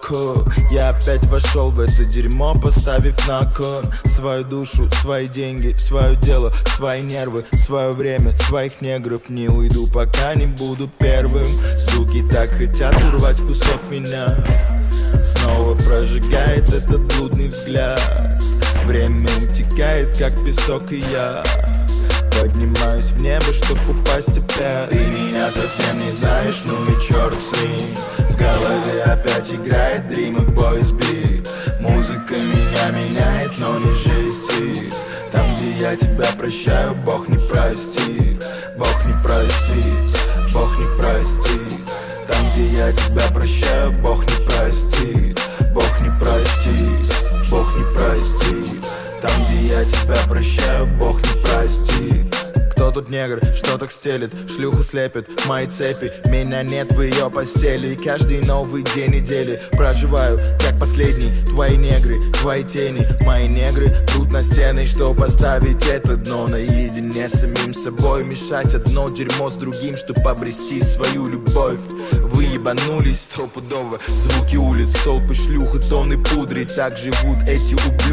браку. Я опять вошел в это дерьмо, поставив на кон свою душу, свои деньги, свое дело, свои нервы, свое время, своих негров. Не уйду, пока не буду первым. Суки так хотят урвать кусок меня. Снова прожигает этот блудный взгляд. Время утекает, как песок, и я поднимаюсь в небо, чтоб упасть опять. Ты меня совсем не знаешь, ну и черт с ним. В голове опять играет Dream Boys Beat. Музыка меня меняет, но не жестит. Там, где я тебя прощаю, Бог не простит. Бог не простит, Бог не простит. Там, где я тебя прощаю, Бог не простит. Бог не простит, Бог не простит. Там, где я тебя прощаю, Бог не простит. Кто тут негр, что так стелит, шлюху слепит, мои цепи. Меня нет в ее постели, и каждый новый день недели проживаю, как последний. Твои негры, твои тени, мои негры тут на стены, чтоб поставить это дно наедине с самим собой. Мешать одно дерьмо с другим, чтоб обрести свою любовь. Вы ебанулись стопудово, звуки улиц, толпы шлюх и тонны пудры. Так живут эти ублюдки.